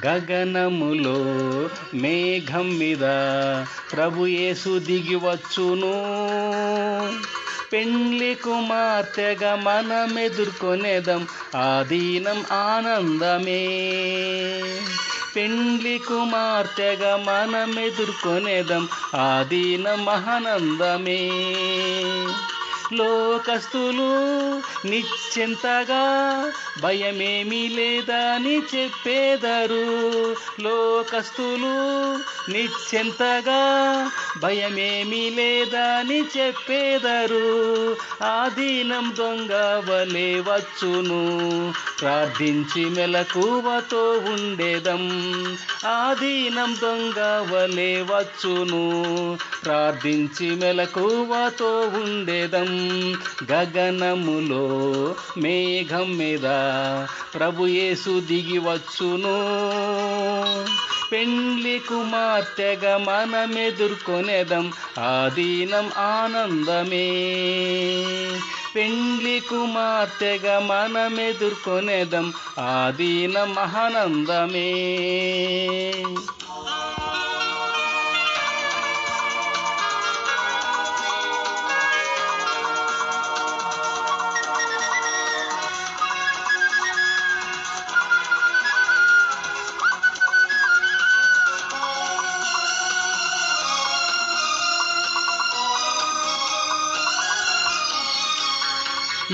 గగనములో మేఘం మీద ప్రభు యేసు దిగి వచ్చును. పెండ్లి కుమార్తెగా మనమెదుర్కొనేదం ఆ దినం ఆనందమే. పెండ్లి కుమార్తెగా మనమెదుర్కొనేదం ఆ దినం ఆనందమే. లోకస్తులు నిశ్చింతగా భయమేమీ లేదని చెప్పేదరు. లోకస్తులు నిశ్చింతగా భయమేమీ లేదని చెప్పేదరు. ఆ దినం దొంగ వలె వచ్చును, ప్రార్థించి మెలకువతో ఉండేదం. ఆ దినం దొంగ వలె వచ్చును, ప్రార్థించి మెలకువతో ఉండేదం. గగనములో మేఘం మీద ప్రభు యేసు దిగి వచ్చును. పెండ్లి కుమార్తెగా మనమెదుర్కొనేదం ఆ దినం ఆనందమే. పెండ్లి కుమార్తెగా మనమెదుర్కొనేదం ఆ దినం ఆనందమే.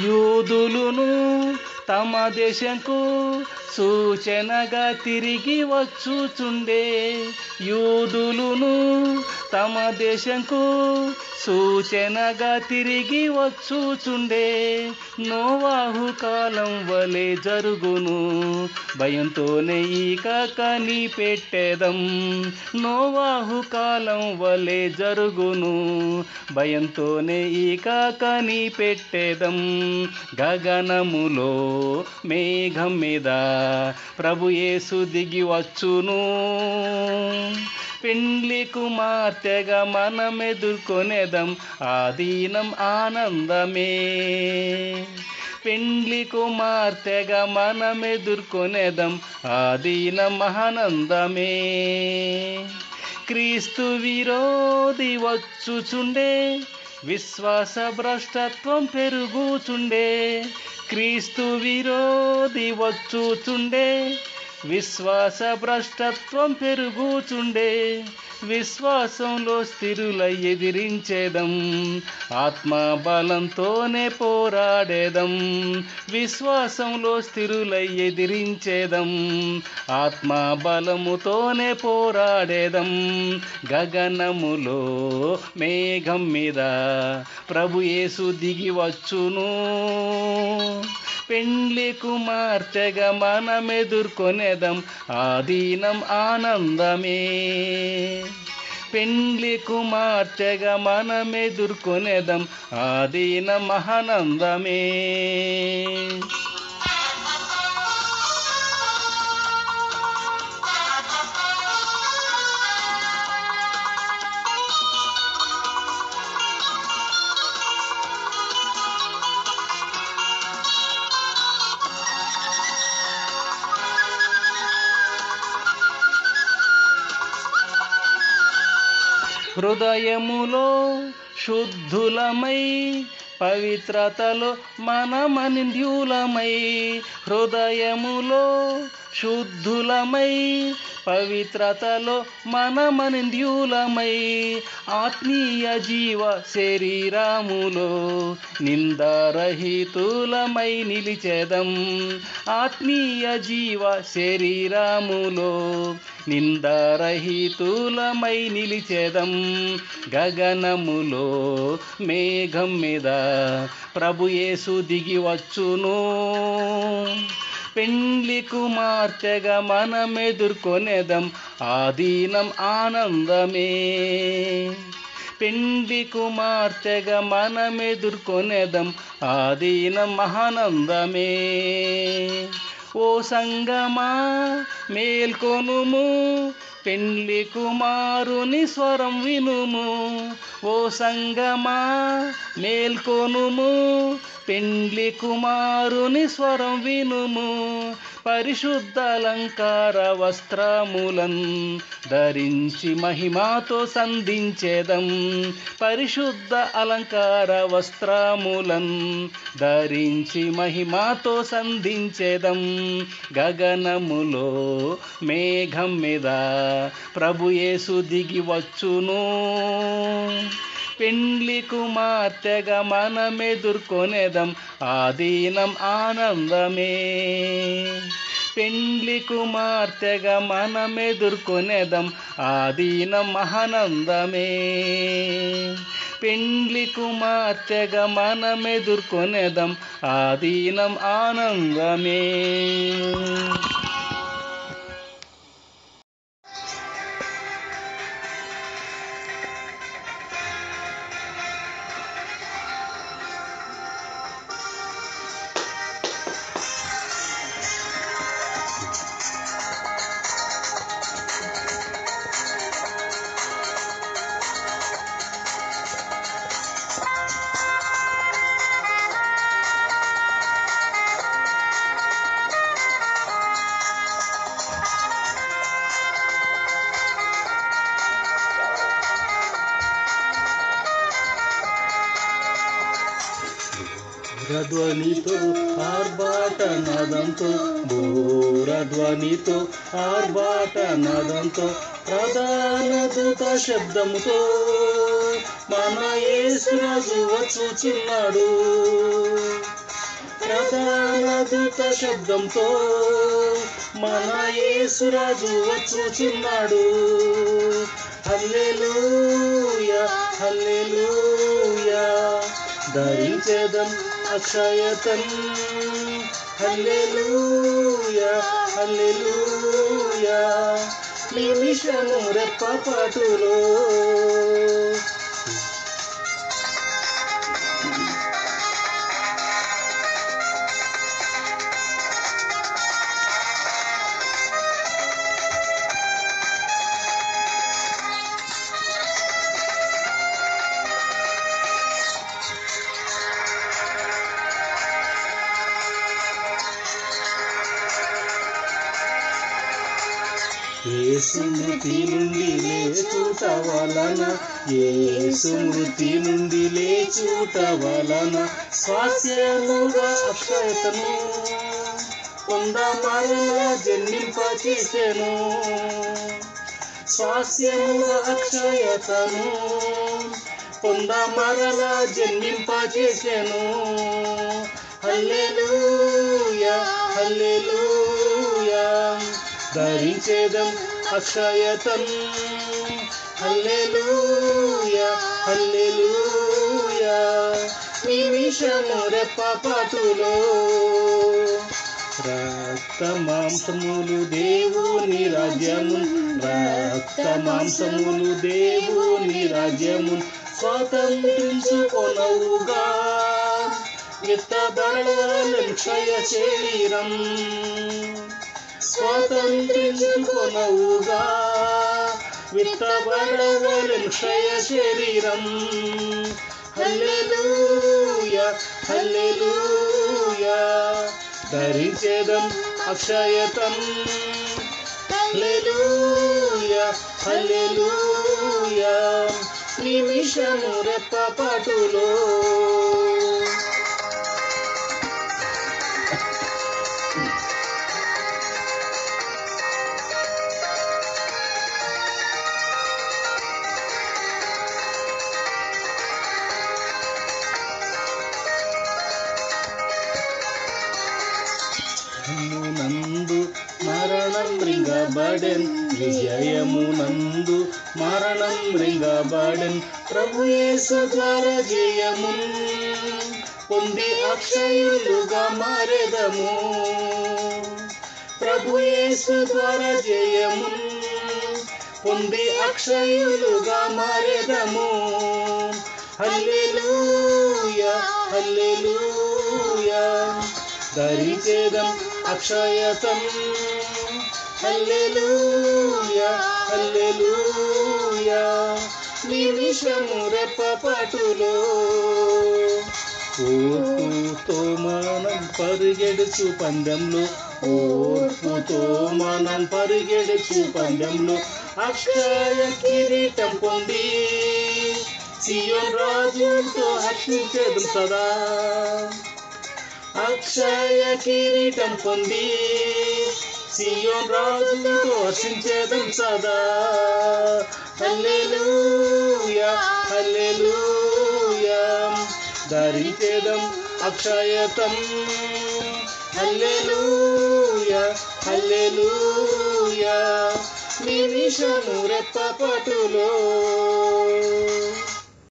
యూదులును తమ దేశంకు సూచనగా తిరిగి వచ్చుచుండే. యూదులును తమ దేశంకు సూచనగా తిరిగి వచ్చుచుండే. నోవాహు కాలం వలె జరుగును, భయంతోనే ఇక కనిపెట్టేదం. నోవాహు కాలం వలె జరుగును, భయంతోనే ఇక కనిపెట్టేదం. గగనములో మేఘం మీద ప్రభు యేసు దిగి వచ్చును. పెండ్లి కుమార్తెగా మనమెదుర్కొనేదం ఆ దినం ఆనందమే. పెండ్లి కుమార్తెగా మనమెదుర్కొనేదం ఆ దినం ఆనందమే. క్రీస్తు విరోధి వచ్చుచుండే, విశ్వాస భ్రష్టత్వం పెరుగుచుండే. క్రీస్తు విరోధి వచ్చుచుండే, విశ్వాస భ్రష్టత్వం పెరుగుచుండే. విశ్వాసంలో స్థిరులై ఎదిరించేదం, ఆత్మబలంతోనే పోరాడేదం. విశ్వాసంలో స్థిరులై ఎదిరించేదం, ఆత్మబలముతోనే పోరాడేదం. గగనములో మేఘం మీద ప్రభు యేసు దిగి వచ్చును. పెండ్లి కుమార్తెగా మనమెదుర్కొనేదం ఆ దినం ఆనందమే. పెండ్లి కుమార్తెగా మనమెదుర్కొనేదం ఆ దినం ఆనందమే. హృదయములో శుద్ధులమై పవిత్రతలో మనమనింద్యులమై. హృదయములో శుద్ధులమై పవిత్రతలో మనమనింద్యులమై. ఆత్మీయ జీవ శరీరములో నిందారహితులమై నిలిచెదం. ఆత్మీయ జీవ శరీరములో నిందారహితులమై నిలిచెదం. గగనములో మేఘం మీద ప్రభు యేసు దిగి వచ్చును. పెండ్లి కుమార్తెగా మనమెదుర్కొనేదం ఆ దినం ఆనందమే. పెండ్లి కుమార్తెగా మనమెదుర్కొనేదం ఆ దినం ఆనందమే. ఓ సంగమా మేల్కొనుము, పెండ్లి కుమారుని స్వరం వినుము. ఓ సంగమా మేల్కొనుము, పెండ్లి కుమారుని స్వరం వినుము, పరిశుద్ధ అలంకార వస్త్రములన్ ధరించి మహిమతో సంధించేదం. పరిశుద్ధ అలంకార వస్త్రములన్ ధరించి మహిమతో సంధించేదం. గగనములో మేఘం మీద ప్రభు యేసు దిగి వచ్చును. పెండ్లి కుమార్తెగా మనమెదుర్కొనేదం ఆ దినం ఆనందమే. పెండ్లి కుమార్తెగా మనమెదుర్కొనేదం ఆ దినం ఆనందమే. పెండ్లి కుమార్తెగా మనమెదుర్కొనేదం ఆ దినం ఆనందమే. బూరధ్వనితో ఆర్భాటనాదంతో, బూరధ్వనితో ఆర్భాటనాదంతో, ప్రధాన దూత శబ్దముతో మన యేసురాజు వచ్చుచున్నాడు. ప్రధాన దూత శబ్దంతో మన యేసురాజు వచ్చుచున్నాడు. హల్లెలూయా హల్లెలూయా, ధరించేదం అక్షయతం. హల్లెలూయా హల్లెలూయా, నిమిషము రెప్పపాటులో యేసు మృతి నుండి లేచుట వలన, యేసు మృతి నుండి లేచుట వలన స్వాస్యముగా అక్షయతను మరలా జన్మింపచేసెను. స్వాస్యముగా అక్షయతను మరలా జన్మింపచేసెను. హల్లెలూయా హల్లెలూయా, ధరించేదం అక్షయతం. హల్లెలూయా హల్లెలూయా, నిమిషము రెప్పపాటులో. రక్త మాంసములు దేవుని రాజ్యము, రక్త మాంసములు దేవుని రాజ్యము స్వాతంత్రించుకొనవుగా. విత్తబడవలెను క్షయ శరీరం, స్వాతంత్రించుకొనవుగా. విత్తబడవలెను క్షయ శరీరం. హల్లెలూయా హల్లెలూయా, ధరించేదం అక్షయతం. హల్లెలూయా హల్లెలూయా, నిమిషము రెప్పపాటులో. నందు మరణం రింగబడెన్, విజయమునందు మరణం రింగబడెన్. ప్రభు యేసు ద్వారా జయమున్ పొంది అక్షయులుగా మారెదము. ప్రభు యేసు ద్వారా జయమున్ పొంది అక్షయులుగా మారెదము. హల్లెలూయా హల్లెలూయా, ధరించేదం అక్షయతం. హల్లెలూయా హల్లెలూయా, నిమిషము రెప్పపాటులో. ఓర్పు ఓర్పుతో మనం పరిగెడుచు పందెంలో, ఓర్పుతో మనం పరిగెడుచు పందెంలో అక్షయ కిరీటం పొంది సియోన్ రాజుతో హర్షించేదం సదా. అక్షయ కిరీటం పొంది సియోన్ రాజుతో హర్షించేదం సదా. హల్లెలూయా హల్లెలూయా ధరించేదం అక్షయతం. హల్లెలూయా హల్లెలూయా నిమిషము రెప్పపాటులో